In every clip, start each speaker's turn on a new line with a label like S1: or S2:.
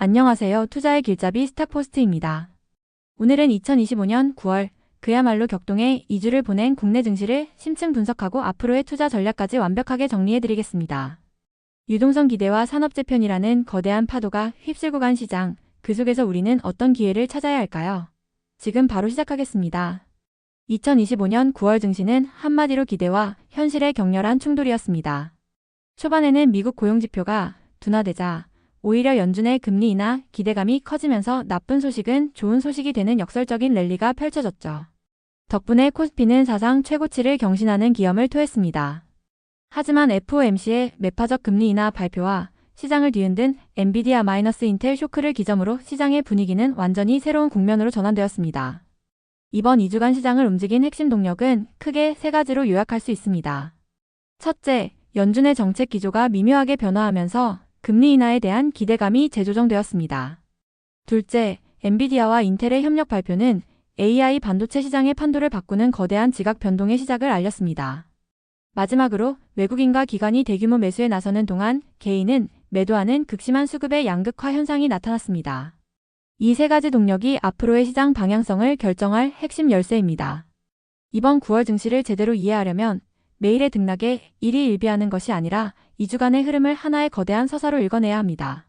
S1: 안녕하세요. 투자의 길잡이 스탁포스트입니다. 오늘은 2025년 9월 그야말로 격동의 2주를 보낸 국내 증시를 심층 분석하고 앞으로의 투자 전략까지 완벽하게 정리해드리겠습니다. 유동성 기대와 산업재편이라는 거대한 파도가 휩쓸고 간 시장, 그 속에서 우리는 어떤 기회를 찾아야 할까요? 지금 바로 시작하겠습니다. 2025년 9월 증시는 한마디로 기대와 현실의 격렬한 충돌이었습니다. 초반에는 미국 고용지표가 둔화되자 오히려 연준의 금리 인하 기대감이 커지면서 나쁜 소식은 좋은 소식이 되는 역설적인 랠리가 펼쳐졌죠. 덕분에 코스피는 사상 최고치를 경신하는 기염을 토했습니다. 하지만 FOMC의 매파적 금리 인하 발표와 시장을 뒤흔든 엔비디아 인텔 쇼크를 기점으로 시장의 분위기는 완전히 새로운 국면으로 전환되었습니다. 이번 2주간 시장을 움직인 핵심 동력은 크게 세 가지로 요약할 수 있습니다. 첫째, 연준의 정책 기조가 미묘하게 변화하면서 금리 인하에 대한 기대감이 재조정되었습니다. 둘째, 엔비디아와 인텔의 협력 발표는 AI 반도체 시장의 판도를 바꾸는 거대한 지각 변동의 시작을 알렸습니다. 마지막으로 외국인과 기관이 대규모 매수에 나서는 동안 개인은 매도하는 극심한 수급의 양극화 현상이 나타났습니다. 이 세 가지 동력이 앞으로의 시장 방향성을 결정할 핵심 열쇠입니다. 이번 9월 증시를 제대로 이해하려면 매일의 등락에 일희일비하는 것이 아니라 2주간의 흐름을 하나의 거대한 서사로 읽어내야 합니다.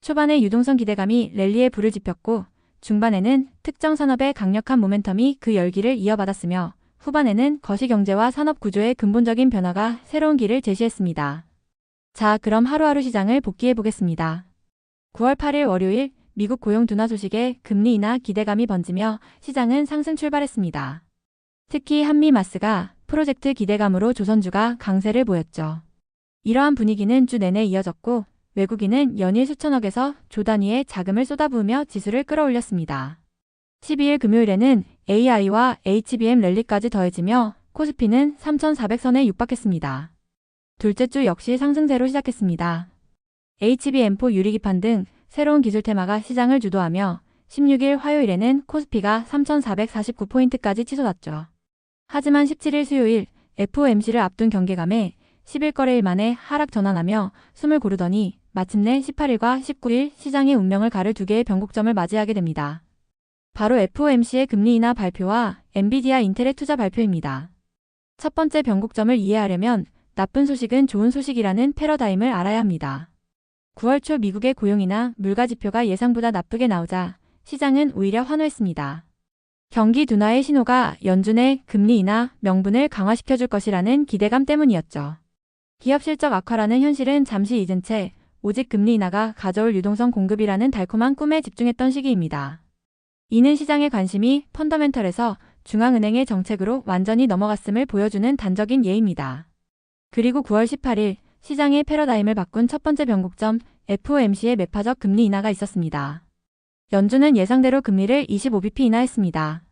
S1: 초반에 유동성 기대감이 랠리에 불을 지폈고 중반에는 특정 산업의 강력한 모멘텀이 그 열기를 이어받았으며 후반에는 거시경제와 산업 구조의 근본적인 변화가 새로운 길을 제시했습니다. 자, 그럼 하루하루 시장을 복귀해 보겠습니다. 9월 8일 월요일 미국 고용 둔화 소식에 금리 인하 기대감이 번지며 시장은 상승 출발했습니다. 특히 한미마스가 프로젝트 기대감으로 조선주가 강세를 보였죠. 이러한 분위기는 주 내내 이어졌고 외국인은 연일 수천억에서 조 단위의 자금을 쏟아부으며 지수를 끌어올렸습니다. 12일 금요일에는 AI와 HBM 랠리까지 더해지며 코스피는 3,400선에 육박했습니다. 둘째 주 역시 상승세로 시작했습니다. HBM4 유리기판 등 새로운 기술 테마가 시장을 주도하며 16일 화요일에는 코스피가 3,449포인트까지 치솟았죠. 하지만 17일 수요일 FOMC를 앞둔 경계감에 10일 거래일 만에 하락 전환하며 숨을 고르더니 마침내 18일과 19일 시장의 운명을 가를 두 개의 변곡점을 맞이하게 됩니다. 바로 FOMC의 금리 인하 발표와 엔비디아 인텔의 투자 발표입니다. 첫 번째 변곡점을 이해하려면 나쁜 소식은 좋은 소식이라는 패러다임을 알아야 합니다. 9월 초 미국의 고용이나 물가 지표가 예상보다 나쁘게 나오자 시장은 오히려 환호했습니다. 경기 둔화의 신호가 연준의 금리 인하 명분을 강화시켜줄 것이라는 기대감 때문이었죠. 기업 실적 악화라는 현실은 잠시 잊은 채 오직 금리 인하가 가져올 유동성 공급이라는 달콤한 꿈에 집중했던 시기입니다. 이는 시장의 관심이 펀더멘털에서 중앙은행의 정책으로 완전히 넘어갔음을 보여주는 단적인 예입니다. 그리고 9월 18일 시장의 패러다임을 바꾼 첫 번째 변곡점 FOMC의 매파적 금리 인하가 있었습니다. 연준은 예상대로 금리를 25bp 인하했습니다.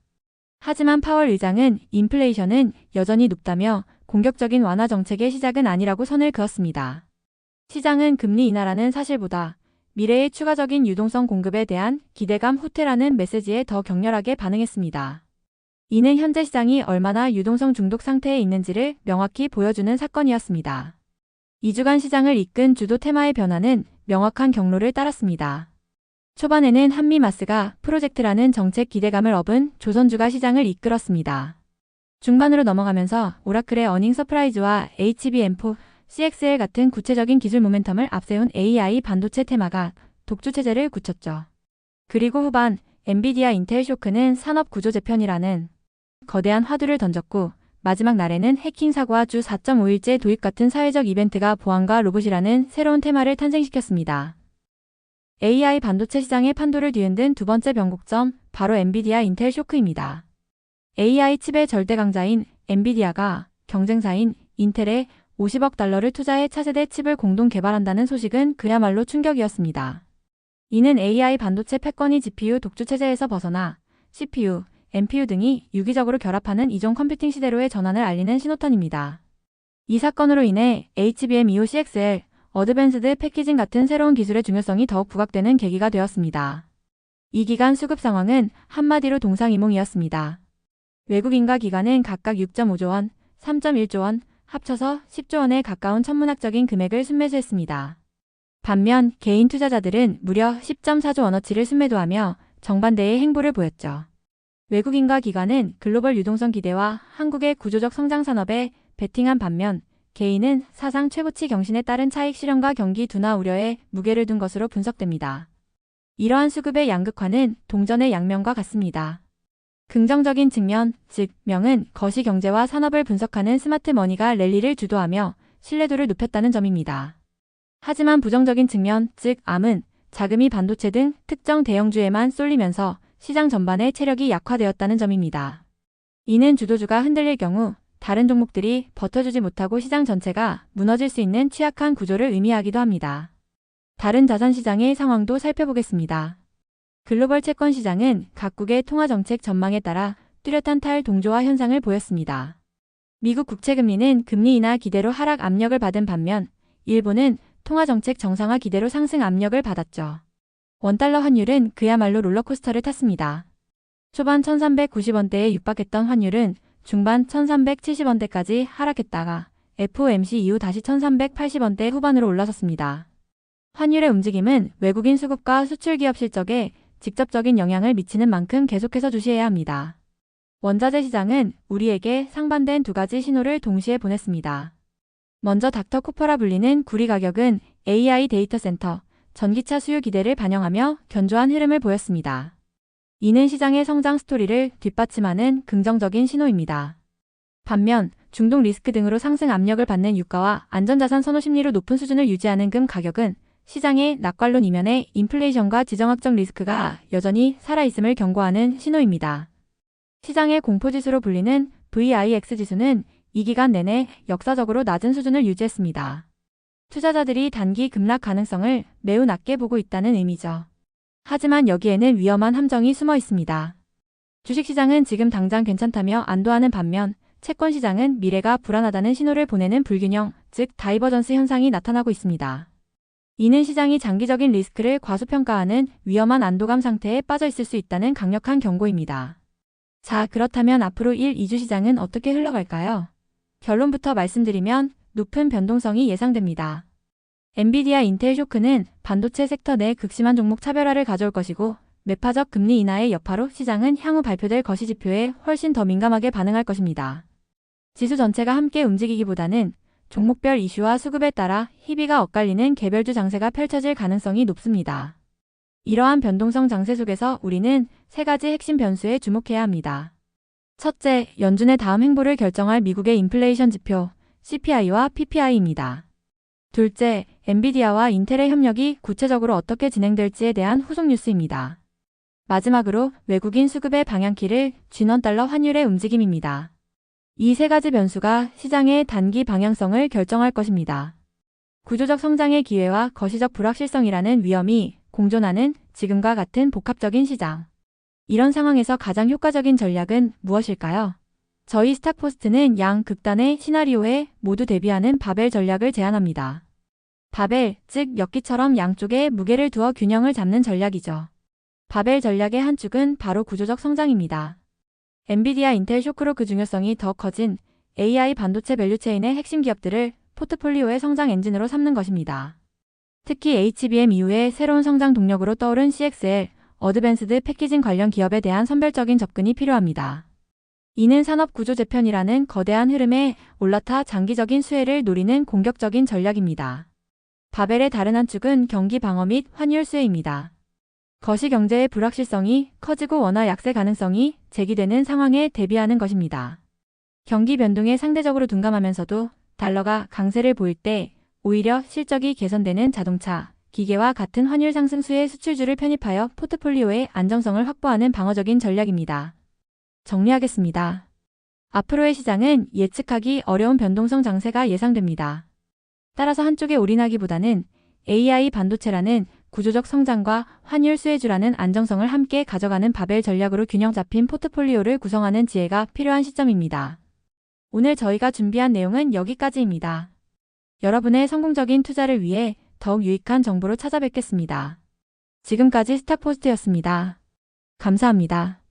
S1: 하지만 파월 의장은 인플레이션은 여전히 높다며 공격적인 완화 정책의 시작은 아니라고 선을 그었습니다. 시장은 금리 인하라는 사실보다 미래의 추가적인 유동성 공급에 대한 기대감 후퇴라는 메시지에 더 격렬하게 반응했습니다. 이는 현재 시장이 얼마나 유동성 중독 상태에 있는지를 명확히 보여주는 사건이었습니다. 2주간 시장을 이끈 주도 테마의 변화는 명확한 경로를 따랐습니다. 초반에는 한미마스가 프로젝트라는 정책 기대감을 업은 조선주가 시장을 이끌었습니다. 중반으로 넘어가면서 오라클의 어닝 서프라이즈와 HBM4, CXL 같은 구체적인 기술 모멘텀을 앞세운 AI 반도체 테마가 독주체제를 굳혔죠. 그리고 후반 엔비디아 인텔 쇼크는 산업 구조 재편이라는 거대한 화두를 던졌고 마지막 날에는 해킹 사고와 주 4.5일째 도입 같은 사회적 이벤트가 보안과 로봇이라는 새로운 테마를 탄생시켰습니다. AI 반도체 시장의 판도를 뒤흔든 두 번째 변곡점, 바로 엔비디아 인텔 쇼크입니다. AI 칩의 절대 강자인 엔비디아가 경쟁사인 인텔에 50억 달러를 투자해 차세대 칩을 공동 개발한다는 소식은 그야말로 충격이었습니다. 이는 AI 반도체 패권이 GPU 독주 체제에서 벗어나 CPU, NPU 등이 유기적으로 결합하는 이종 컴퓨팅 시대로의 전환을 알리는 신호탄입니다. 이 사건으로 인해 HBM25CXL, 어드밴스드 패키징 같은 새로운 기술의 중요성이 더욱 부각되는 계기가 되었습니다. 이 기간 수급 상황은 한마디로 동상이몽이었습니다. 외국인과 기관은 각각 6.5조 원, 3.1조 원, 합쳐서 10조 원에 가까운 천문학적인 금액을 순매수했습니다. 반면 개인 투자자들은 무려 10.4조 원어치를 순매도하며 정반대의 행보를 보였죠. 외국인과 기관은 글로벌 유동성 기대와 한국의 구조적 성장 산업에 베팅한 반면 개인은 사상 최고치 경신에 따른 차익 실현과 경기 둔화 우려에 무게를 둔 것으로 분석됩니다. 이러한 수급의 양극화는 동전의 양면과 같습니다. 긍정적인 측면, 즉 명은 거시경제와 산업을 분석하는 스마트 머니가 랠리를 주도하며 신뢰도를 높였다는 점입니다. 하지만 부정적인 측면, 즉 암은 자금이 반도체 등 특정 대형주에만 쏠리면서 시장 전반의 체력이 약화되었다는 점입니다. 이는 주도주가 흔들릴 경우 다른 종목들이 버텨주지 못하고 시장 전체가 무너질 수 있는 취약한 구조를 의미하기도 합니다. 다른 자산시장의 상황도 살펴보겠습니다. 글로벌 채권 시장은 각국의 통화정책 전망에 따라 뚜렷한 탈동조화 현상을 보였습니다. 미국 국채금리는 금리 인하 기대로 하락 압력을 받은 반면 일본은 통화정책 정상화 기대로 상승 압력을 받았죠. 원달러 환율은 그야말로 롤러코스터를 탔습니다. 초반 1390원대에 육박했던 환율은 중반 1370원대까지 하락했다가 FOMC 이후 다시 1380원대 후반으로 올라섰습니다. 환율의 움직임은 외국인 수급과 수출 기업 실적에 직접적인 영향을 미치는 만큼 계속해서 주시해야 합니다. 원자재 시장은 우리에게 상반된 두 가지 신호를 동시에 보냈습니다. 먼저 닥터 코퍼라 불리는 구리 가격은 AI 데이터 센터, 전기차 수요 기대를 반영하며 견조한 흐름을 보였습니다. 이는 시장의 성장 스토리를 뒷받침하는 긍정적인 신호입니다. 반면 중동 리스크 등으로 상승 압력을 받는 유가와 안전자산 선호 심리로 높은 수준을 유지하는 금 가격은 시장의 낙관론 이면에 인플레이션과 지정학적 리스크가 여전히 살아있음을 경고하는 신호입니다. 시장의 공포지수로 불리는 VIX 지수는 이 기간 내내 역사적으로 낮은 수준을 유지했습니다. 투자자들이 단기 급락 가능성을 매우 낮게 보고 있다는 의미죠. 하지만 여기에는 위험한 함정이 숨어 있습니다. 주식시장은 지금 당장 괜찮다며 안도하는 반면 채권시장은 미래가 불안하다는 신호를 보내는 불균형, 즉 다이버전스 현상이 나타나고 있습니다. 이는 시장이 장기적인 리스크를 과소평가하는 위험한 안도감 상태에 빠져 있을 수 있다는 강력한 경고입니다. 자, 그렇다면 앞으로 1, 2주 시장은 어떻게 흘러갈까요? 결론부터 말씀드리면 높은 변동성이 예상됩니다. 엔비디아 인텔 쇼크는 반도체 섹터 내 극심한 종목 차별화를 가져올 것이고 매파적 금리 인하의 여파로 시장은 향후 발표될 거시 지표에 훨씬 더 민감하게 반응할 것입니다. 지수 전체가 함께 움직이기보다는 종목별 이슈와 수급에 따라 희비가 엇갈리는 개별주 장세가 펼쳐질 가능성이 높습니다. 이러한 변동성 장세 속에서 우리는 세 가지 핵심 변수에 주목해야 합니다. 첫째, 연준의 다음 행보를 결정할 미국의 인플레이션 지표, CPI와 PPI입니다. 둘째, 엔비디아와 인텔의 협력이 구체적으로 어떻게 진행될지에 대한 후속 뉴스입니다. 마지막으로 외국인 수급의 방향키를 쥐원달러 환율의 움직임입니다. 이 세 가지 변수가 시장의 단기 방향성을 결정할 것입니다. 구조적 성장의 기회와 거시적 불확실성이라는 위험이 공존하는 지금과 같은 복합적인 시장. 이런 상황에서 가장 효과적인 전략은 무엇일까요? 저희 스탁포스트는 양 극단의 시나리오에 모두 대비하는 바벨 전략을 제안합니다. 바벨, 즉 엿기처럼 양쪽에 무게를 두어 균형을 잡는 전략이죠. 바벨 전략의 한 축은 바로 구조적 성장입니다. 엔비디아 인텔 쇼크로 그 중요성이 더 커진 AI 반도체 밸류체인의 핵심 기업들을 포트폴리오의 성장 엔진으로 삼는 것입니다. 특히 HBM 이후에 새로운 성장 동력으로 떠오른 CXL, 어드밴스드 패키징 관련 기업에 대한 선별적인 접근이 필요합니다. 이는 산업 구조 재편이라는 거대한 흐름에 올라타 장기적인 수혜를 노리는 공격적인 전략입니다. 바벨의 다른 한 축은 경기 방어 및 환율 수혜입니다. 거시경제의 불확실성이 커지고 원화 약세 가능성이 제기되는 상황에 대비하는 것입니다. 경기 변동에 상대적으로 둔감하면서도 달러가 강세를 보일 때 오히려 실적이 개선되는 자동차, 기계와 같은 환율 상승수의 수출주를 편입하여 포트폴리오의 안정성을 확보하는 방어적인 전략입니다. 정리하겠습니다. 앞으로의 시장은 예측하기 어려운 변동성 장세가 예상됩니다. 따라서 한쪽에 올인하기보다는 AI 반도체라는 구조적 성장과 환율 수혜주라는 안정성을 함께 가져가는 바벨 전략으로 균형 잡힌 포트폴리오를 구성하는 지혜가 필요한 시점입니다. 오늘 저희가 준비한 내용은 여기까지입니다. 여러분의 성공적인 투자를 위해 더욱 유익한 정보로 찾아뵙겠습니다. 지금까지 스탁포스트였습니다. 감사합니다.